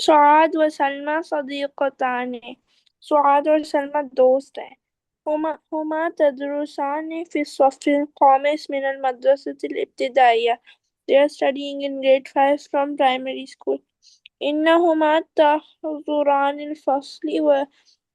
سعاد و سلمى صديقتان. سعاد اور سلمى دوست ہیں. هما تدرسان في الصف الخامس من المدرسة الابتدائية. They are studying in grade 5 from primary school. إنهما تحضران الفصل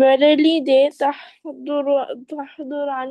Verily they تحضران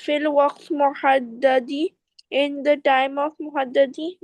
في الوقت محدد in the time of محدد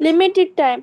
limited time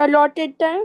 allotted time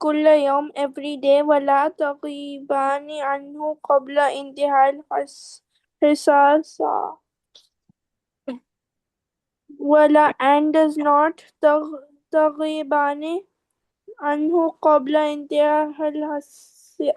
كل يوم every day ولا تغيبان عنه قبل انتهاء الحصص ولا and does not تغيبان عنه قبل انتهاء الحصص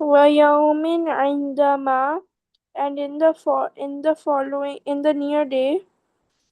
ويوم عندما and in the following in the near day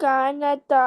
كانتا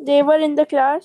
they were in the class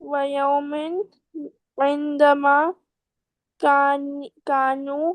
ويوم عندما كانوا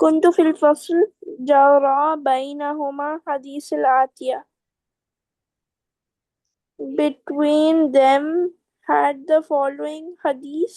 كنت في الفصل جرى بينهما حديث الآتية between them had the following hadith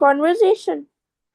conversation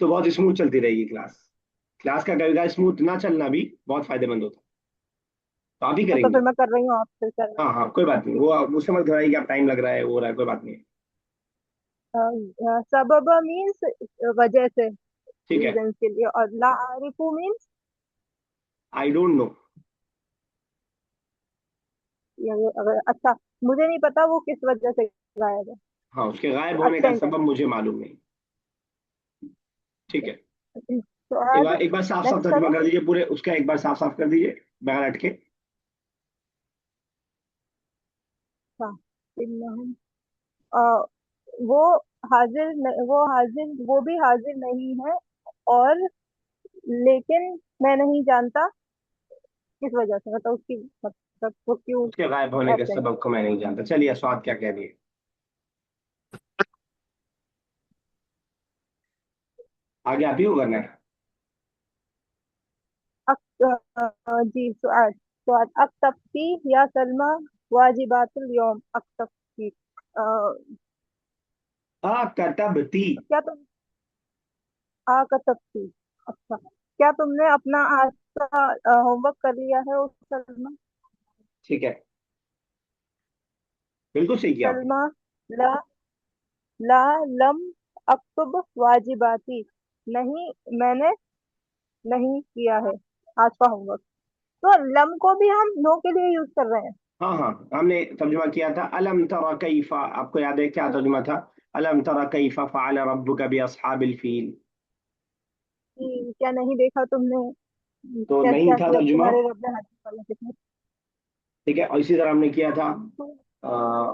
تو بہت اسموتھ چلتی رہے گی کلاس. کلاس کا کبھی کبھار اسموتھ نہ چلنا بھی بہت فائدے مند ہوتا ہے. تو آپ ہی تو کریں پھر گی. میں کر رہی ہوں، آپ سے کر رہی ہاں ہاں کوئی بات نہیں، وہ اس سے مت گھبرائیے کہ آپ ٹائم لگ رہا ہے وہ ہو رہا ہے، کوئی بات نہیں. ہوں. سبب مینس وجہ سے، ٹھیک ہے. ریزن کے لیے، اور لا عارفو مینس آئی ڈونٹ نو. اچھا مجھے نہیں پتا وہ کس وجہ سے غائب ہے. ہاں اس کے غائب ہونے کا ایبسینٹ ہے. سبب مجھے معلوم نہیں. ٹھیک ہے. تو ایک آج بار ایک بار صاف صاف نیکسٹ ترجمہ کروں. کر دیجیے پورے اس کا، ایک بار صاف صاف کر دیجیے بغیر اٹکے. ہاں. انہم، وہ وہ بھی حاضر نہیں ہے، اور لیکن میں نہیں جانتا کس وجہ سے، مطلب اس کی مطلب وہ کیوں اس کے غائب ہونے کے ایبسینٹ ہے. سبب کو میں نہیں جانتا. چلیے سواد کیا کہہ رہی ہے آگے آپ ہی کو کرنا ہے. جی سعاد اکتفی یا سلمہ واجبات اليوم اکتفی. کتبتی. کیا تم کتبتی، اچھا کیا تم نے اپنا آج کا ہوم ورک کر لیا ہے سلمہ؟ ٹھیک ہے بالکل صحیح کیا آپ نے. سلمہ لا لا لم اکتب واجباتی، نہیں میں نے نہیں کیا ہے آج کا ہوم ورک. تو لم کو بھی ہم نو کے لیے یوز کر رہے ہیں. ہاں ہاں ہم نے ترجمہ کیا تھا الم تر کیف، آپ کو یاد ہے کیا ترجمہ تھا؟ الم تر کیف فعل ربک باصحاب الفیل. کیا نہیں دیکھا تم نے تو کیا نہیں کیا تھا کیا ترجمہ. تمہارے رب نے حاصل کر لیا. ٹھیک ہے. اور اسی طرح ہم نے کیا تھا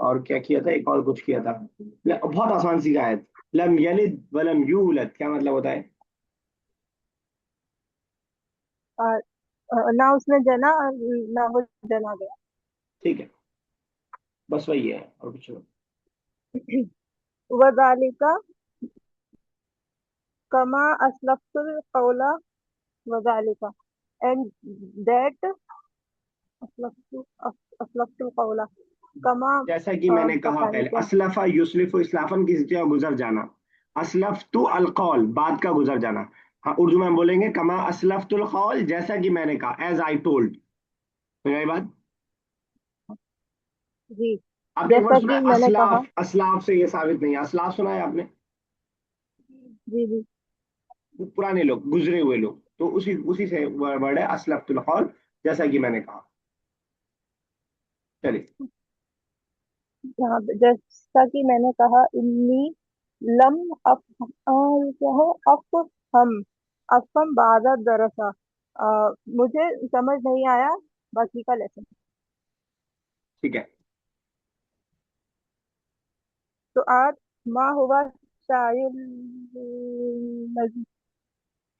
اور کیا کیا تھا، ایک اور کچھ کیا تھا. بہت آسان سی آیت، لم یلد ولم یولد کیا مطلب ہوتا ہے؟ نہ اس نے جنا اور نہ وہ جنا گیا. ٹھیک ہے بس وہی ہے اور کچھ نہیں. وذالک کما اسلفت القول، وذالک and that اسلفت القول کما جیسا کہ میں نے کہا پتہ نہیں پہلے، کیا. اسلفا یسلف اسلافن کی جگہ گزر جانا، اسلفت القول بات کا گزر جانا. ہاں اردو میں ہم بولیں گے کما اسلفت القول، جیسا کہ میں نے کہا، ایز آئی ٹولڈ. میری بات جی آپ نے ایک جیسا ورڈ سنا کہ ہے میں نے کہا. اسلاف؟ اسلاف سے یہ ثابت نہیں ہے. اسلاف سنا ہے آپ نے؟ جی جی وہ پرانے لوگ، گزرے ہوئے لوگ. تو اسی سے ورڈ ہے اسلفت القول، جیسا کہ میں نے کہا. چلیے. یہاں پہ جیسا کہ میں نے کہا، انی لم کیا ہے افہم بعد درسا، مجھے سمجھ نہیں آیا باقی کا لیسن. ٹھیک ہے. تو آج ما ہوا شاعر الذی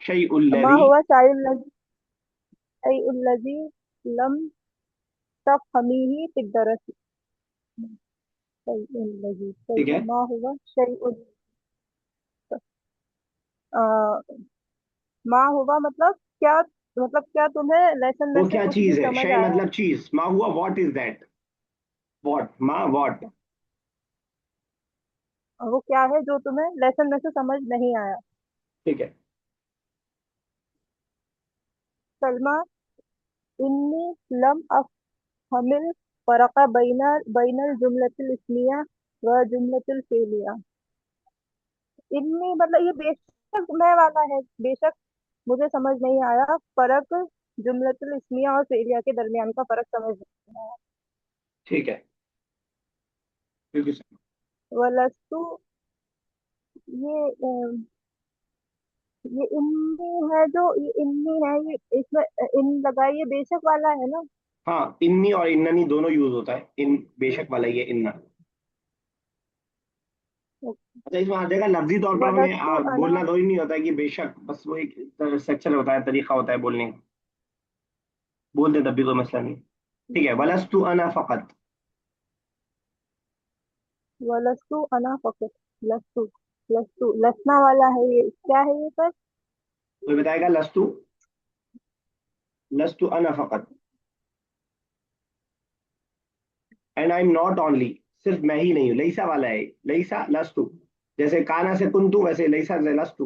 شیء ما الذی. ہوا شاعر الذی لم تفہمیہ فی الدرس. شیء الذی ٹھیک ہے. ما ہوا شیء ما ہوا مطلب کیا تمہیں لیسن میں وہ سے کیا کچھ بھی چیز ہے؟ سمجھ شے آیا؟ مطلب چیز، ما ہوا واٹ از دیٹ، واٹ ما واٹ. وہ کیا ہے جو تمہیں لیسن میں سے سمجھ نہیں آیا؟ ٹھیک ہے. سلمہ انی لم افہم الفرق بین الجملۃ الاسمیہ و جملۃ الفعلیہ. انی مطلب یہ بے شک میں والا ہے، بے شک مجھے سمجھ نہیں آیا فرق جملۃ الاسمیہ اور فعلیہ کے درمیان کا فرق سمجھ نہیں آیا. ٹھیک ہے بالکل صحیح. ولستو، یہ یہ انی ہے، جو یہ انی ہے، یہ اس میں ان لگائیے بے شک والا ہے نا. ہاں انی اور اننی دونوں یوز ہوتا ہے. ان بے شک والا یہ اننا. اچھا اس میں آ جائے گا لفظی طور پر ہمیں ولستو انا، بولنا ضروری نہیں ہوتا ہے کہ بے شک، بس وہ ایک اسٹرکچر ہوتا ہے، طریقہ ہوتا ہے بولنے کا. بول دیں تب بھی کوئی مسئلہ نہیں. ٹھیک ہے. ولست انا فقط. ولستو انا فقط. لستو لسنا والا ہے، یہ کیا ہے یہ سر؟ کوئی بتائے گا؟ لست انا فقط. And I am not only, صرف میں ہی نہیں ہوں. لئیسا والا ہے، لئیسا لستو. جیسے کانا سے کنتو، ویسے لئیسا سے لستو.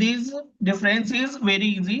these difference is very easy.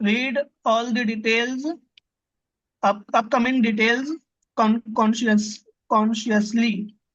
read all the details, upcoming details consciously.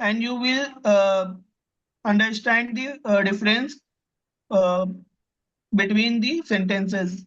and you will understand the difference uh, between the sentences.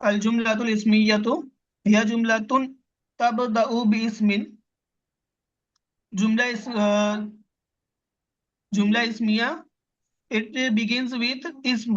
al-jumlatul ismiyatu hiya jumlatun tabda'u bi ismin. Jumla ismiya, it begins with ism.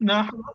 Nahwa,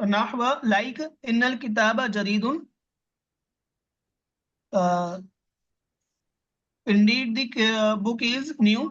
nahwa like innal kitaba jaridun. Indeed the book is new.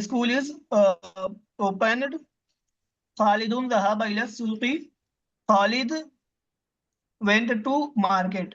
school is opened. Khalidun dhahaba ila suqi, Khalid went to market.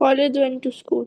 Khalid went to school.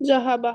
Zahaba.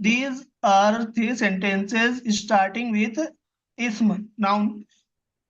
These are three sentences starting with ism, noun.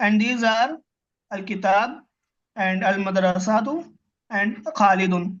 And these are al kitab and al madrasatu and khalidun.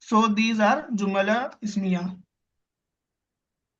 So these are jumla ismiya.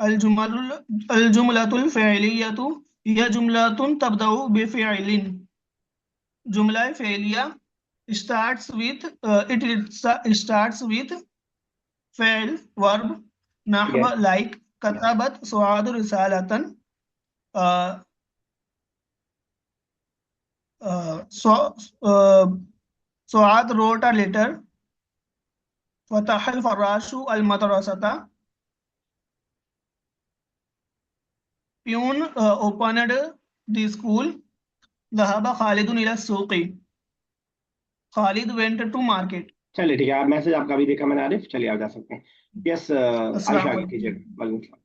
الجملة الفعلية هي جملة تبدأ بفعل. جملہ فعلیہ starts with it starts with فعل verb نحو ٹھیک ہے like كتبت سعاد رسالة سعاد wrote a letter Fath الفراش المدرسة Pune opened the school ذهب خالد إلى السوق خالد went to market. چلیے ٹھیک ہے، آپ میسج آپ کا بھی دیکھا میں نے عارف، چلیے آپ جا سکتے ہیں. یس عائشہ السلام آگے علیکم. کیجیے گا. وعلیکم السلام.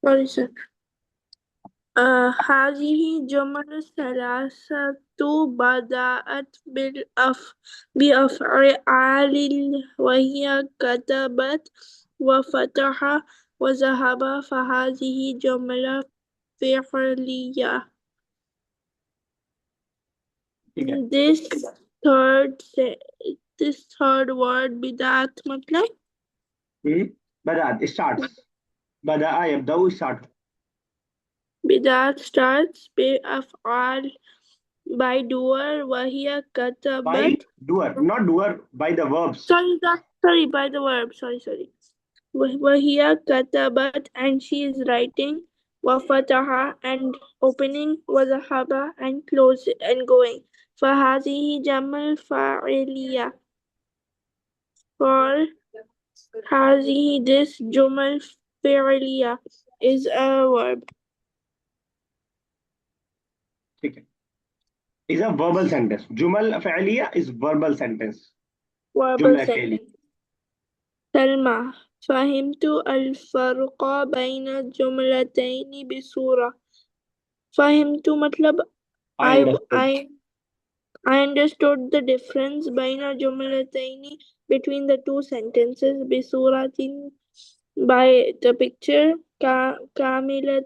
Sorry, sir. هذه جمل ثلاثة بدأت بأفعال وهي كتبت وفتح وذهب فهذه جملة فعلية. ٹھیک ہے. This third word بدأت مطلب بدأت starts، بدأ يبدأ start. بدأت starts بأفعال by doer وهي By كتبت doer, not doer, by the verbs. sorry by the verb sorry وهي كتبت and she is writing وفتح and opening وذهب and close and going فهذه جمل فاعلية for هذه this جمل فعلية is a verb. ٹھیک ہے. is a verbal sentence. جمل فعلیہ is verbal sentence. verbal جملہ فعلی. sentence. سلمى فهمت الفرق بين الجملتين بصورة. فهمت مطلب I understood. I understood the difference بين الجملتين between the two sentences بصورة by the picture كاملة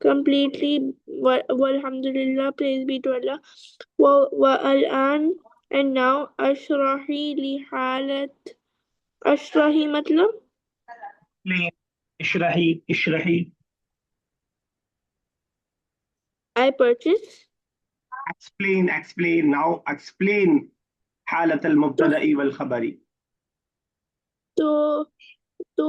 completely والحمدلله praise be to Allah والآن and now اشرحي لي حالة اشرحي مطلب اشرحي. I purchase explain. Now explain حالة المبتدأ والخبر. تو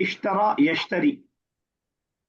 اشترى يشتري.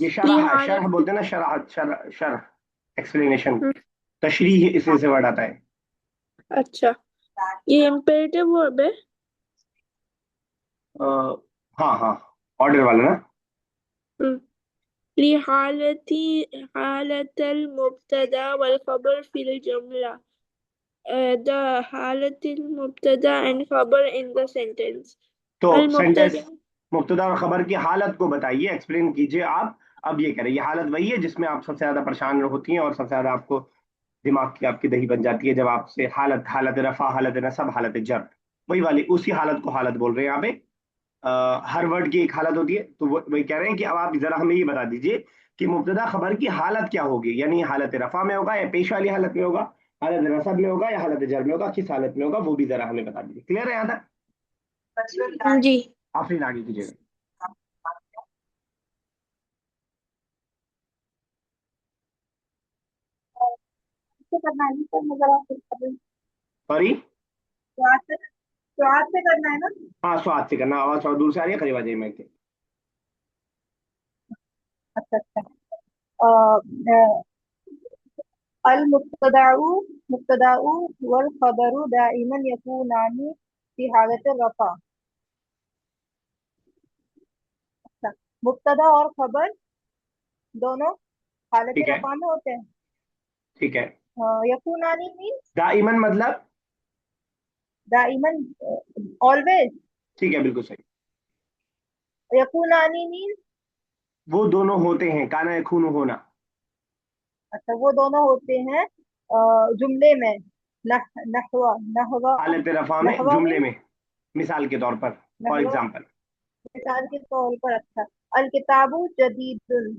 یہ شرح بولتے ہیں نا، شرح ایکسپلینیشن، تشریح اس سے ورڈ آتا ہے. اچھا یہ imperative verb ہے ہاں آرڈر والا نا. حالة المبتدا والخبر في الجملة the حالة المبتدا and خبر in the sentence. تو المبتدا سینٹینس مبتدا اور خبر کی حالت کو بتائیے، ایکسپلین کیجئے آپ. اب یہ کریں، یہ حالت وہی ہے جس میں آپ سب سے زیادہ پریشان ہوتی ہیں اور سب سے زیادہ آپ کو دماغ کی آپ کی دہی بن جاتی ہے، جب آپ سے حالت رفع، حالت نصب، حالت جر، وہی والی اسی حالت کو حالت بول رہے ہیں یہاں پہ. ہر ورڈ کی ایک حالت ہوتی ہے، تو وہی کہہ رہے ہیں کہ اب آپ ذرا ہمیں یہ بتا دیجئے کہ مبتدا خبر کی حالت کیا ہوگی، یعنی حالت رفع میں ہوگا یا پیش والی حالت میں ہوگا، حالت نصب میں ہوگا یا حالت جر میں ہوگا، کس حالت میں ہوگا وہ بھی ذرا ہمیں بتا دیجیے. کلیئر ہے یہاں تک؟ جی آفرین آگے کیجیے گا. کرنا ہے سر نظر سوری سواد سے کرنا ہے نا. ہاں سواد سے کرنا. آواز تھوڑا دور سے آ رہی ہے، قریب آ جائیے مائک کے. اچھا المبتدأ والخبر دائما يكونان في حالة الرفع. مبتدا اور خبر دونوں حالت ٹھیک ہے. رفع میں ہوتے ہیں. ٹھیک ہے. یکونانی means دائماً مطلب دائما always. ٹھیک ہے، بالکل صحیح. یکونانی means وہ دونوں ہوتے ہیں، کانا یکون ہونا. اچھا وہ دونوں ہوتے ہیں جملے میں نحو حالت رفع میں جملے میں، مثال کے طور پر، فار ایگزامپل. مثال کے طور پر. اچھا الکتاب جدید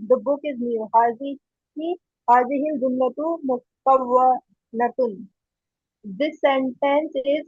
the book is new. هذه الجملة مكونة This sentence is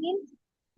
min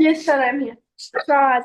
Yes, sir, I'm here. Saad.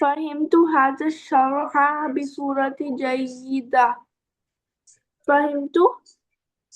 فهمت هذا الشرح بصورة جيدة. فهمت.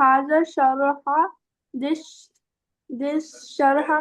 هذا الشرح. This شرح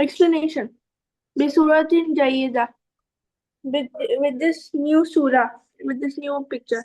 Explanation. بصورة جيدة. With this new surah, with this new picture.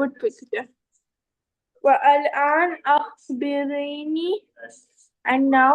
good picture. والآن أخبريني. And now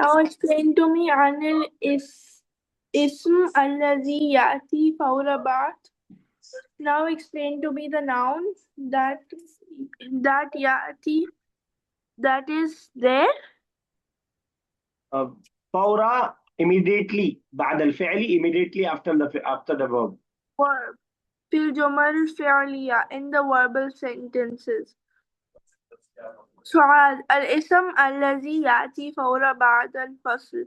now explain to me عن الاسم الذي يأتي four بعد. Now explain to me the noun that يأتي, that is there. فورا, immediately. بعد الفعل, immediately after the verb. Verb. في الجمل الفعلية, in the verbal sentences. سعاد. الاسم الذي يأتي فور بعد الفصل.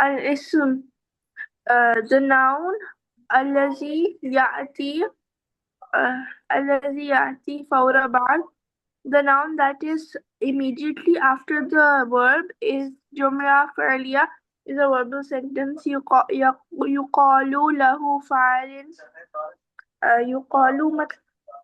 الاسم the noun الذي يأتي الذي يأتي فور بعد, the noun that is immediately after the verb is جملة فعلية, is a verbal sentence. يقال له فاعل. يقال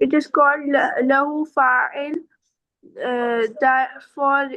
It is called له فاعل. That for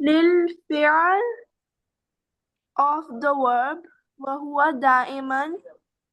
للفعل of the verb وهو دائما,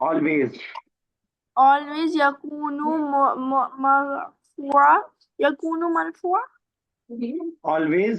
Always. always. يكون مرفوع. يكون مرفوع. Always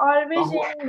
always in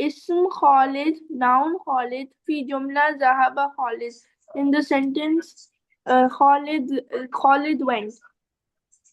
اسم خالد, noun خالد في جملة ذهب خالد, in the sentence Khalid went.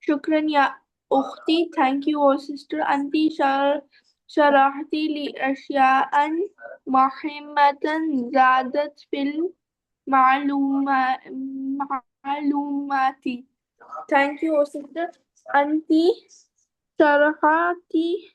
شكرا يا أختي. thank you oh sister. أنت شرحتي لي أشياء مهمة زادت في المعلومات. thank you oh sister. أنت شرحتي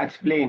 Explain.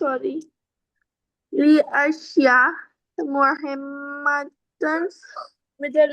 sorry. لأشياء مهمة مثل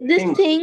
this Things. thing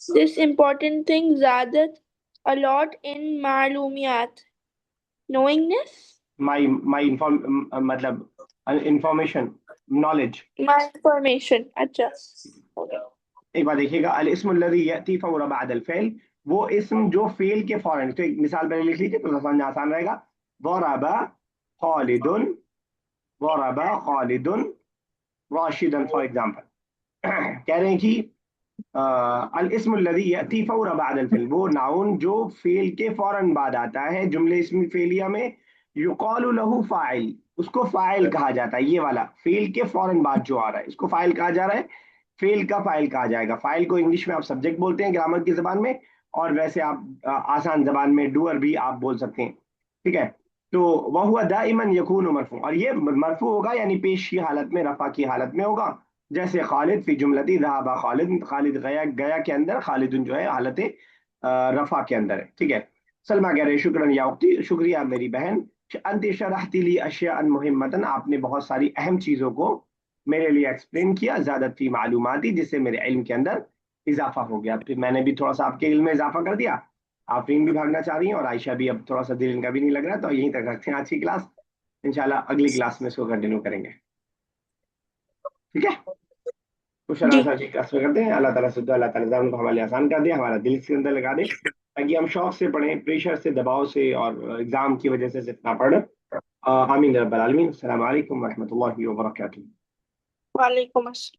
This important thing زادت a lot in معلومات. Knowingness? my مطلب انفارمیشن نالج. My information. اچھا. ایک بار دیکھیے گا الاسم الذي ياتي فور بعد الفعل، وہ اسم جو فعل کے فوراً، تو ایک مثال پہلے لکھ لیجیے تو سمجھنا آسان رہے گا. ضرب خالد، ضرب خالد راشدا فار ایگزامپل. کہہ رہے ہیں کہ الاسم الذي ياتي فور بعد الفعل، وہ ناؤن جو فعل کے فوراً بعد آتا ہے جملے اسم فعلیہ میں. یقال له فاعل، اس کو فاعل کہا جاتا ہے. یہ والا فعل کے فوراً بعد جو آ رہا ہے اس کو فاعل کہا جا رہا ہے. فعل کا فاعل کہا جائے گا. فاعل کو انگلش میں آپ سبجیکٹ بولتے ہیں گرامر کی زبان میں، اور ویسے آپ آسان زبان میں ڈوئر بھی آپ بول سکتے ہیں. ٹھیک ہے. تو وہ دائما یکون مرفوع، اور یہ مرفوع ہوگا یعنی پیش کی حالت میں، رفع کی حالت میں ہوگا. جیسے خالد فی جملتی ذهب خالد، خالد گیا، گیا کے اندر خالد جو ہے حالت رفع کے اندر ہے. ٹھیک ہے. سلمہ کہہ رہے شکرا یا اختی، شکریہ میری بہن. انت شرحت لی اشیاء مهمة، آپ نے بہت ساری اہم چیزوں کو میرے لیے ایکسپلین کیا. زیادت فی معلوماتی، جس سے میرے علم کے اندر اضافہ ہو گیا. پھر میں نے بھی تھوڑا سا آپ کے علم میں اضافہ کر دیا. آفرین بھی بھاگنا چاہ رہی ہیں اور عائشہ بھی اب تھوڑا سا دل ان کا بھی نہیں لگ رہا، تو یہیں تک رکھتے ہیں آج کی کلاس. انشاءاللہ اگلی کلاس میں اس کو کنٹینیو کریں گے. ٹھیک ہے. کچھ جی. اللہ کلاس میں کرتے ہیں. اللہ تعالیٰ سے اللہ تعالیٰ زبان کو ہمارے آسان کر دے، ہمارا دل اس کے اندر لگا دے، تاکہ ہم شوق سے پڑھیں، پریشر سے، دباؤ سے اور ایگزام کی وجہ سے صرف نہ پڑھیں. آمین رب العالمین. السلام علیکم ورحمۃ اللہ وبرکاتہ. وعلیکم السلام.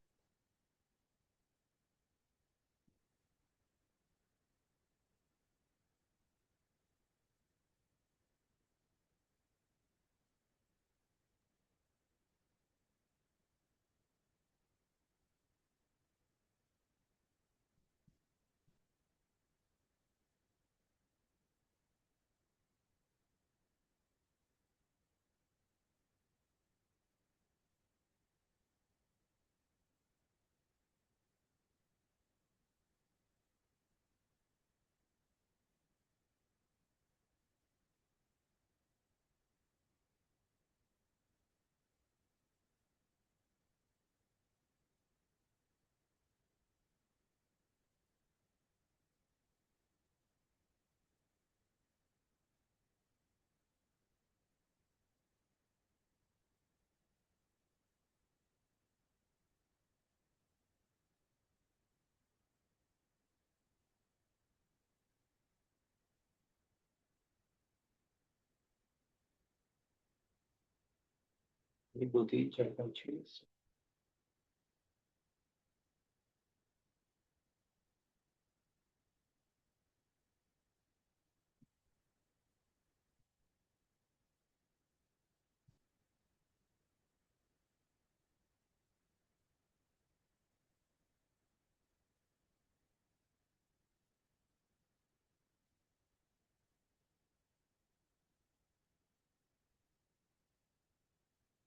ایک دو تین چار پانچ چھ